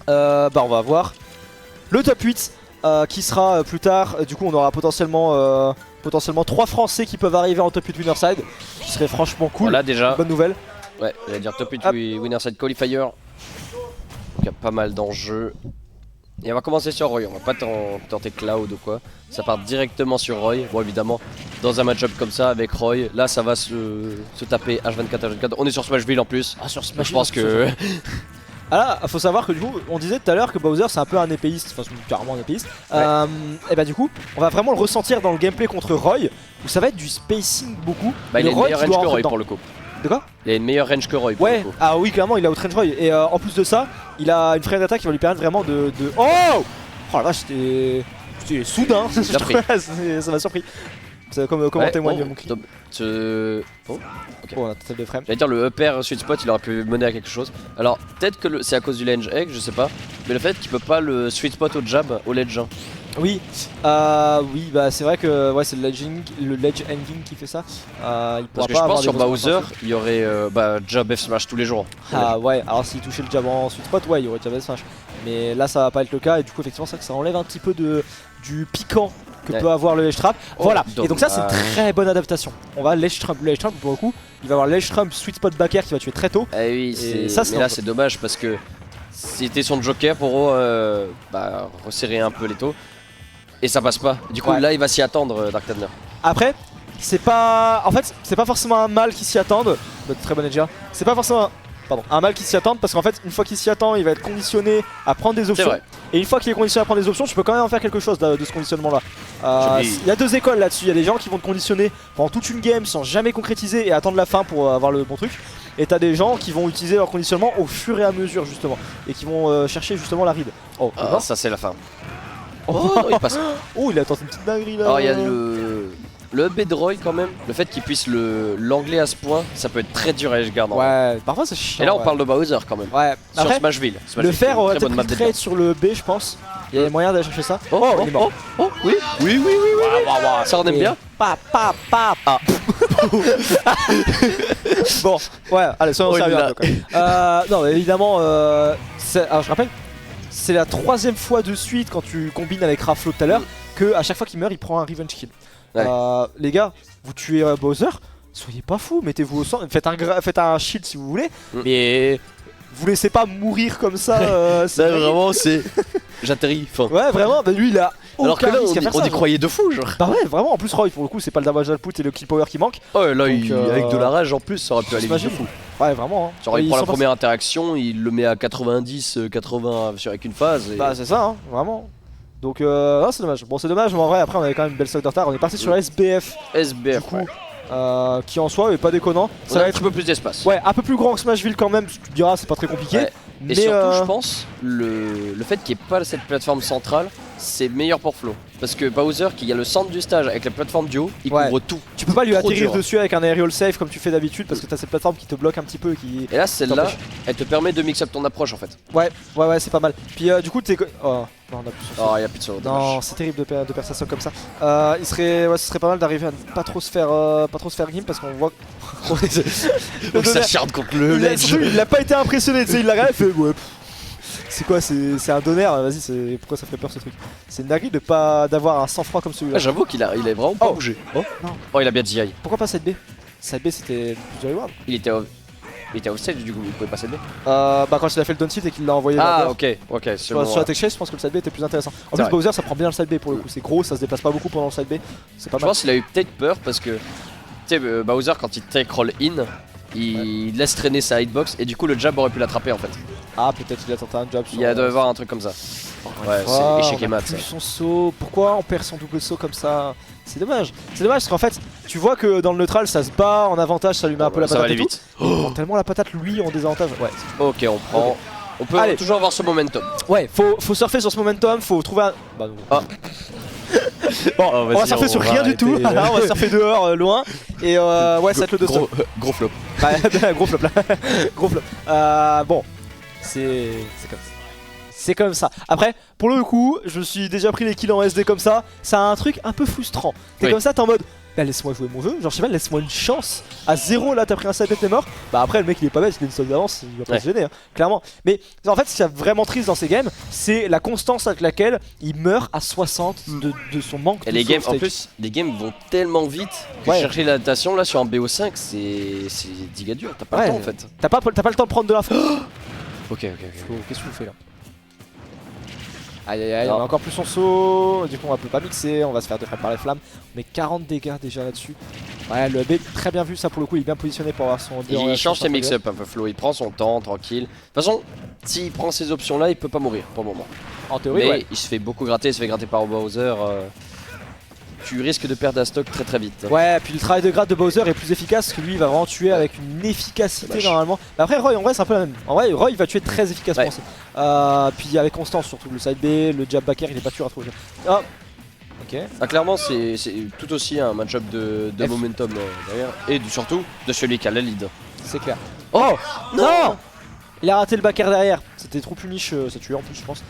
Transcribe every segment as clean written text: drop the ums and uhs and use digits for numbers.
bah on va avoir le top 8 qui sera plus tard. Du coup on aura potentiellement 3 Français qui peuvent arriver en top 8 Winnerside, qui serait franchement cool. Voilà déjà. Bonne nouvelle. Ouais, j'allais dire top 8 Winnerside Qualifier. Donc il y a pas mal d'enjeux. Et on va commencer sur Roy, on va pas tenter Cloud ou quoi. Ça part directement sur Roy. Bon évidemment, dans un match-up comme ça avec Roy, là ça va se taper H24, H24. On est sur Smashville en plus. Ah sur Smash, je pense que... Ah là, faut savoir que du coup, on disait tout à l'heure que Bowser c'est un peu un épéiste, enfin c'est carrément un épéiste. Ouais. Et bah du coup, on va vraiment le ressentir dans le gameplay contre Roy, où ça va être du spacing beaucoup. Bah il a une meilleure range que Roy pour le coup. De quoi? Il a une meilleure range que Roy pour le coup. Ah oui clairement il a outrange Roy. Et en plus de ça, il a une frame d'attaque qui va lui permettre vraiment de... Oh la vache, c'était soudain, ça m'a surpris. Comme en témoigne mon cri. Oh, okay. Oh, on a total de frame. J'allais dire le upper sweet spot il aurait pu mener à quelque chose. Alors peut-être que c'est à cause du ledge egg, je sais pas. Mais le fait qu'il peut pas le sweet spot au jab, au ledge 1. Oui, oui, bah c'est vrai que ouais, c'est le ledge ending qui fait ça. Il Parce que je pense sur Bowser, il y aurait jab F smash tous les jours. Ah ouais, alors s'il touchait le jab en sweet spot, ouais, il y aurait jab F smash. Mais là ça va pas être le cas et du coup effectivement ça enlève un petit peu du piquant que peut avoir le ledge trap. Voilà, et donc ça c'est une très bonne adaptation. On va ledge trap pour le coup, il va avoir ledge trap sweet spot back air qui va tuer très tôt. Eh oui, mais là c'est dommage parce que c'était son joker pour resserrer un peu les taux. Et ça passe pas. Du coup là il va s'y attendre Dark Tadner. Après, c'est pas... En fait, c'est pas forcément un mal qui s'y attende. Très bon edge. C'est pas forcément un mal qui s'y attende parce qu'en fait, une fois qu'il s'y attend, il va être conditionné à prendre des options. Et une fois qu'il est conditionné à prendre des options, tu peux quand même en faire quelque chose de ce conditionnement là. Il y a deux écoles là-dessus. Il y a des gens qui vont te conditionner pendant toute une game sans jamais concrétiser et attendre la fin pour avoir le bon truc. Et t'as des gens qui vont utiliser leur conditionnement au fur et à mesure justement. Et qui vont chercher justement la read. Oh, ça c'est la fin. Oh, non, il passe. Oh, il a tenté une petite dinguerie là. Alors il y a le up de Roy quand même. Le fait qu'il puisse l'angler à ce point, ça peut être très dur à edgeguard. Ouais, parfois c'est chiant. Et là on parle de Bowser quand même. Ouais, sur après, Smashville. Le faire aurait peut-être pris trade sur le B, je pense. Il y a moyen d'aller chercher ça. Il est mort. Oui. Ça on aime bien. Bon, ouais, allez, soyons sérieux un peu, non, évidemment, alors je rappelle, c'est la 3ème fois de suite quand tu combines avec Raflo tout à l'heure que à chaque fois qu'il meurt, il prend un revenge kill. Les gars, vous tuez Bowser, soyez pas fous, mettez-vous au centre, faites un shield si vous voulez, mais vous laissez pas mourir comme ça. Vraiment, c'est. J'atterris. Ouais, vraiment, bah lui il a. Alors que là, on y croyait de fou, genre. Bah ouais, vraiment, en plus, Roy, pour le coup, c'est pas le damage output et le kill power qui manque. Ouais, là, avec de la rage en plus, ça aurait pu aller vite de fou. Ouais, vraiment. Hein. Genre, il prend la première interaction, il le met à 90, 80 avec une phase. Et... Bah, c'est ça, hein, vraiment. Donc, non, c'est dommage. Bon, c'est dommage, mais en vrai, après, on avait quand même une belle stock de retard. On est parti sur SBF. SBF, du coup, qui en soi est pas déconnant. Ça va être un peu plus d'espace. Ouais, un peu plus grand que Smashville quand même. Tu te diras, c'est pas très compliqué. Ouais. Et surtout, je pense, le fait qu'il n'y ait pas cette plateforme centrale, c'est meilleur pour Flo. Parce que Bowser, qui a le centre du stage avec la plateforme du haut, il couvre tout. Tu peux pas lui atterrir dessus avec un aerial safe comme tu fais d'habitude parce que t'as cette plateforme qui te bloque un petit peu. Et là, celle-là, elle te permet de mix up ton approche en fait. Ouais, c'est pas mal. Puis du coup, t'es. Oh, non, on a plus de solo. Oh, y'a plus de solo. Non, c'est terrible de perdre sa soc comme ça. Ce serait pas mal d'arriver à ne pas trop se faire game parce qu'on voit. Donc ça charde contre le ledge. Il a pas été impressionné, tu sais, il l'a regardé, il fait ouais. C'est quoi, c'est un donner, vas-y, pourquoi ça ferait peur ce truc? C'est une dinguerie de pas d'avoir un sang-froid comme celui-là. J'avoue qu'il a vraiment pas bougé. Oh non. Oh, il a bien GI. Pourquoi pas side B? Side B c'était plus du reward. Il était offstage du coup, il pouvait pas side B. Bah quand il a fait le down sit et qu'il l'a envoyé ok. Sur la tech chase, je pense que le side B était plus intéressant. En plus Bowser ça prend bien le side B pour le coup, c'est gros, ça se déplace pas beaucoup pendant le side B. C'est pas mal. Je pense qu'il a eu peut-être peur parce que tu sais Bowser quand il take roll in, il laisse traîner sa hitbox et du coup le jab aurait pu l'attraper en fait. Ah peut-être il a tenté un jab. Il y a de avoir un truc comme ça. Ouais, c'est échec et mat. Son saut, pourquoi on perd son double saut comme ça? C'est dommage. C'est dommage parce qu'en fait, tu vois que dans le neutral ça se bat en avantage, ça lui met un peu la patate. Ça va aller vite. Il prend tellement la patate lui en désavantage. Ouais. Ok, on prend. On peut toujours avoir ce momentum. Ouais, faut surfer sur ce momentum, faut trouver un. Bah non. Bon, on va surfer sur rien du tout, on va surfer dehors, loin. Et ouais, ça va être le 2 stop. Gros flop. Gros flop là. Gros flop. Bon, c'est comme ça. C'est comme ça. Après, pour le coup, je me suis déjà pris les kills en SD comme ça. Ça a un truc un peu frustrant. T'es comme ça, t'es en mode bah laisse-moi jouer mon jeu. Genre, je sais pas, laisse-moi une chance. À 0, là, t'as pris un side t'es mort. Bah après, le mec il est pas bête, il a une stock d'avance, il va pas se gêner, hein, clairement. Mais en fait, ce qui est vraiment triste dans ces games, c'est la constance avec laquelle il meurt à 60 de son manque de les games, save en plus, les games vont tellement vite que chercher l'adaptation là sur un BO5, c'est giga dur. T'as pas le temps en fait. T'as pas le temps de prendre de l'info. Ok. Qu'est-ce que tu fais là? Aïe aïe aïe, on a encore plus son saut, du coup on peut pas mixer, on va se faire défendre par les flammes. On met 40 dégâts déjà là-dessus. Ouais, le B très bien vu, ça pour le coup, il est bien positionné pour avoir son... Il change ses mix-up un peu, Flo, il prend son temps, tranquille. De toute façon, s'il prend ces options là, il peut pas mourir pour le moment. En théorie, mais il se fait beaucoup gratter, il se fait gratter par Bowser. Tu risques de perdre un stock très vite. Ouais, puis le travail de grade de Bowser est plus efficace parce que lui il va vraiment tuer avec une efficacité normalement. Mais après Roy en vrai c'est un peu la même. En vrai Roy il va tuer très efficacement. Puis avec constance surtout le side B, le jab backer il est pas dur à trouver. Ah ok. Ah, clairement c'est tout aussi un match-up de momentum derrière. Et surtout de celui qui a la lead. C'est clair. Oh non, il a raté le backer derrière. C'était trop punish, ça tuait en plus je pense.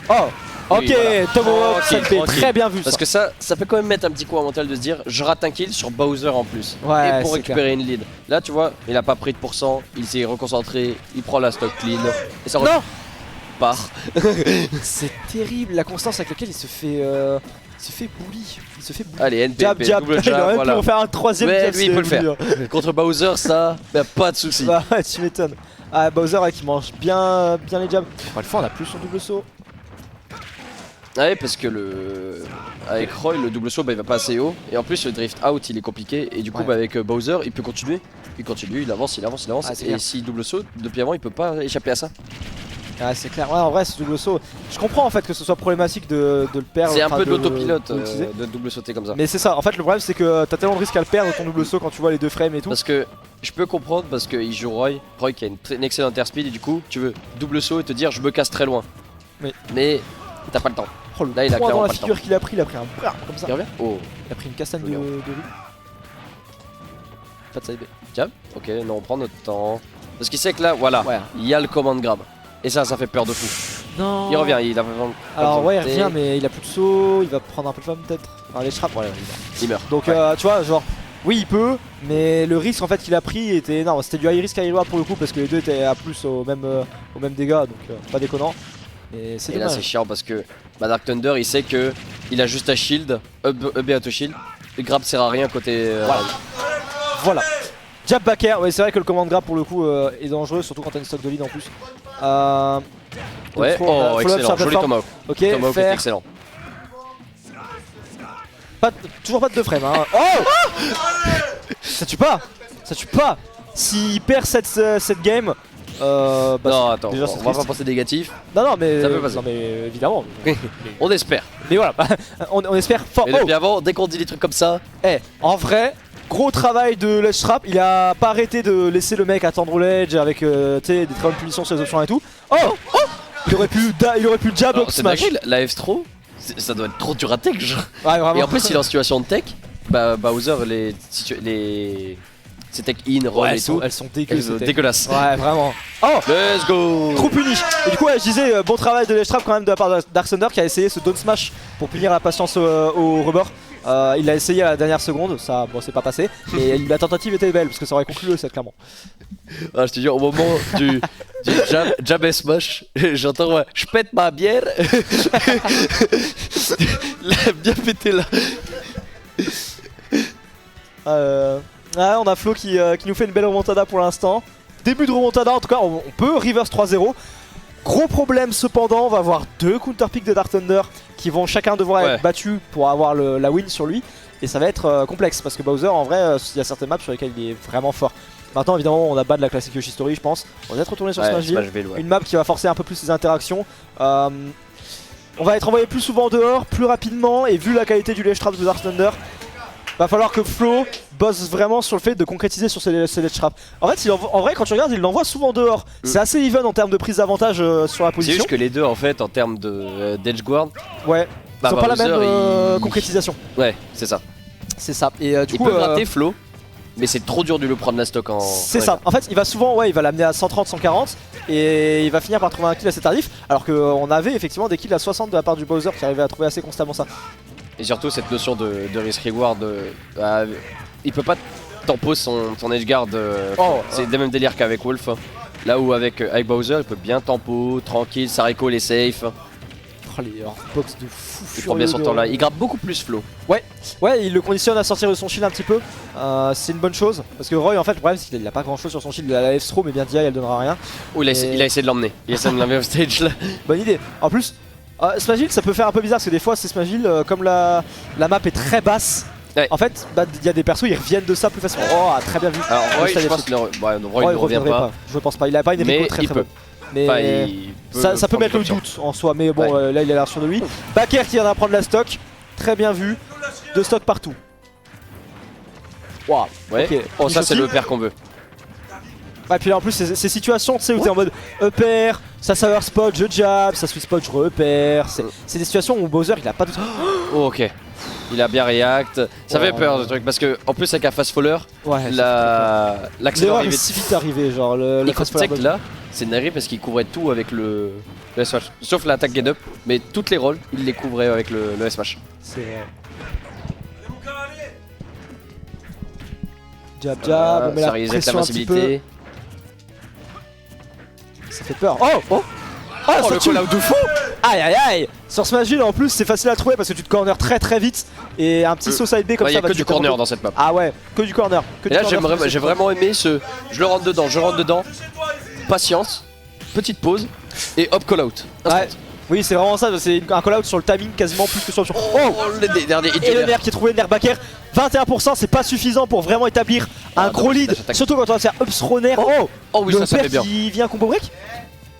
Oh ok, oui, voilà. Tomahawk, ça fait très bien vu. Parce que ça peut quand même mettre un petit coup à mental de se dire je rate un kill sur Bowser en plus. Ouais, et pour récupérer une lead. Là tu vois, il a pas pris de pourcent, il s'est reconcentré, il prend la stock clean. Et ça part. C'est terrible la constance avec laquelle il se fait bully. Il se fait bully. Allez, NPP, jab, double jab, voilà. Pour faire un troisième jab, lui il peut le faire. Contre Bowser ça, bah, pas de soucis. Bah ouais, tu m'étonnes. Ah Bowser qui mange bien les jabs. Une fois on a plus son double saut. Ah ouais, parce que avec Roy le double saut bah, il va pas assez haut et en plus le drift out il est compliqué et du coup bah, avec Bowser il peut continuer. Il continue, il avance et s'il double saut depuis avant il peut pas échapper à ça. Ah c'est clair, ouais en vrai ce double saut, je comprends en fait que ce soit problématique de le perdre. C'est un peu d'autopilote de double sauter comme ça. Mais c'est ça, en fait le problème c'est que t'as tellement de risques à le perdre ton double saut quand tu vois les deux frames et tout. Parce que je peux comprendre parce qu'il joue Roy qui a une excellente airspeed et du coup tu veux double saut et te dire je me casse très loin. Mais t'as pas le temps. Oh, là il a clairement dans la figure qu'il a pris, il a pris un bras comme ça. Il revient. Oh. Il a pris une castagne de riz. Pas de side B. Jab. Ok, non on prend notre temps. Parce qu'il sait que là voilà, il y a le command grab. Et ça fait peur de fou. Non. Il revient, il a alors ouais il revient mais il a plus de saut, il va prendre un peu de flamme peut-être. Alors les trappes, il meurt. Donc tu vois genre oui il peut, mais le risque en fait qu'il a pris était énorme. C'était du high risk high reward pour le coup parce que les deux étaient à plus au même dégâts donc pas déconnant. Et là c'est chiant parce que Dark Thunder il sait que il a juste un shield, up et auto shield. Le grab sert à rien côté. Voilà. Jab backer, ouais c'est vrai que le command grab pour le coup est dangereux, surtout quand t'as une stock de lead en plus. Ouais, excellent, joli Tomahawk. Ok, Tomahawk est excellent. Toujours pas de 2 frames hein. Oh ça tue pas. S'il perd cette game bah non attends, déjà, on va pas penser négatif. Non mais ça peut passer. Non mais évidemment. On espère. Mais voilà, on espère fort. Et depuis avant, dès qu'on dit des trucs comme ça. En vrai, gros travail de Ledge Trap, il a pas arrêté de laisser le mec attendre au ledge avec des très bonnes punitions sur les options et tout. Il aurait pu jab ou smash. La F-Throw, ça doit être trop dur à tech genre. Ouais, vraiment. Et en plus il est en situation de tech, Bowser ces tech in, roll et tout, elles sont dégueulasses. Ouais vraiment. Oh let's go. Trop puni. Et du coup je disais bon travail de Ledge Trap quand même de la part de Dark Thunder qui a essayé ce down smash pour punir la patience au rebord. Il l'a essayé à la dernière seconde, ça bon c'est pas passé, mais la tentative était belle parce que ça aurait conclu le set clairement. Ah, je te dis au moment du jab et smash, j'entends je pète ma bière. Bien pété là. On a Flo qui nous fait une belle remontada pour l'instant. Début de remontada en tout cas, on peut reverse 3-0. Gros problème cependant, on va avoir 2 counter picks de Dark Thunder qui vont chacun devoir être battus pour avoir la win sur lui. Et ça va être complexe parce que Bowser en vrai, il y a certaines maps sur lesquelles il est vraiment fort. Maintenant évidemment on a bas de la classique Yoshi Story je pense. On va être retourné sur Smashville, une map qui va forcer un peu plus les interactions. On va être envoyé plus souvent dehors, plus rapidement et vu la qualité du ledge trap de Dark Thunder, va falloir que Flo bosse vraiment sur le fait de concrétiser sur ces ledge traps. En fait, en vrai, quand tu regardes, il l'envoie souvent dehors. C'est assez even en termes de prise d'avantage sur la position. C'est juste que les deux, en fait, en termes d'edge guard, ils ont pas la même concrétisation. Ouais, c'est ça. C'est ça. Et du il coup, peut gratter Flo. mais c'est trop dur de le prendre la stock en. C'est ça, en fait il va souvent, il va l'amener à 130, 140 et il va finir par trouver un kill assez tardif. Alors qu'on avait effectivement des kills à 60 de la part du Bowser qui arrivait à trouver assez constamment ça. Et surtout cette notion de risk reward, il peut pas tempo son edge guard, c'est le même délire qu'avec Wolf. Là où avec Bowser il peut bien tempo, tranquille, sa recall est safe. Oh, les box de fou. Il prend bien son temps là, il grappe beaucoup plus flow. Ouais, il le conditionne à sortir de son shield un petit peu. C'est une bonne chose. Parce que Roy en fait le problème c'est qu'il a pas grand chose sur son shield, il a la F-throw mais bien DI elle donnera rien. Oh il a essayé de l'emmener, il a essayé de l'emmener off stage là. Bonne idée. En plus, Smashville ça peut faire un peu bizarre parce que des fois c'est Smashville comme la map est très basse. Ouais. En fait, il y a des persos, ils reviennent de ça plus facilement. Oh, très bien vu. Alors, Roy, je pense qu'il ne revient pas. Je pense pas, il a pas une écho très très bonne. Mais ça peut mettre le doute en soi, mais bon, là il a l'air sûr de lui. Baker qui vient d'apprendre la stock, très bien vu. De stock partout. Waouh, ouais. Okay. Oh, ça c'est le pair qu'on veut. Ouais, puis là en plus, ces situations, tu sais, où t'es en mode EPR, ça sour spot, je jab, ça sweet spot, je re-EPR. C'est des situations où Bowser il a pas de. Oh, ok. Il a bien react, ça fait peur ce truc parce que en plus avec un fast faller, l'accélération est si vite arrivé, genre le fast faller là, c'est narré parce qu'il couvrait tout avec le S-Smash, sauf l'attaque get up, mais toutes les rolls il les couvrait avec le S-Smash. C'est vrai. Jab, on met la pression un petit peu. Ça fait peur. Oh, le call-out de fou. Aïe. Sur Smashville en plus c'est facile à trouver parce que tu te corner très vite. Et un petit saut side B comme ça. Il y a que du corner dans cette map. Ah ouais, que du corner. Et là j'ai vraiment aimé ce. Je le rentre dedans, patience, petite pause et hop call-out. Ouais. Oui c'est vraiment ça, c'est un call-out sur le timing quasiment plus que sur le... le dernier hit. Et le nerf qui est trouvé, nerf Baker. 21%, c'est pas suffisant pour vraiment établir un gros lead. Surtout quand on va faire up throw nerf. Oh oui, ça fait bien. Il vient combo break.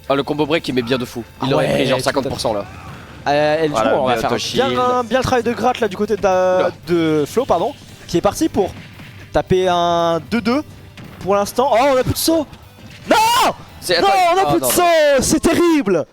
Ah le combo break il met bien de fou. Il aurait pris genre 50% là. Et du coup on va faire bien le travail de gratte là du côté de Flo pardon, qui est parti pour taper un 2-2 pour l'instant. Oh on a plus de saut. Non on a plus de saut. C'est terrible.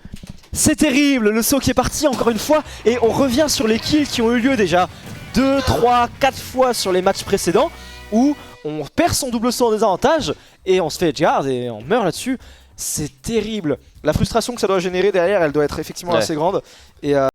C'est terrible, le saut qui est parti encore une fois. Et on revient sur les kills qui ont eu lieu déjà 2, 3, 4 fois sur les matchs précédents, où on perd son double saut en désavantage et on se fait edgeguard et on meurt là-dessus. C'est terrible. La frustration que ça doit générer derrière, elle doit être effectivement assez grande. Et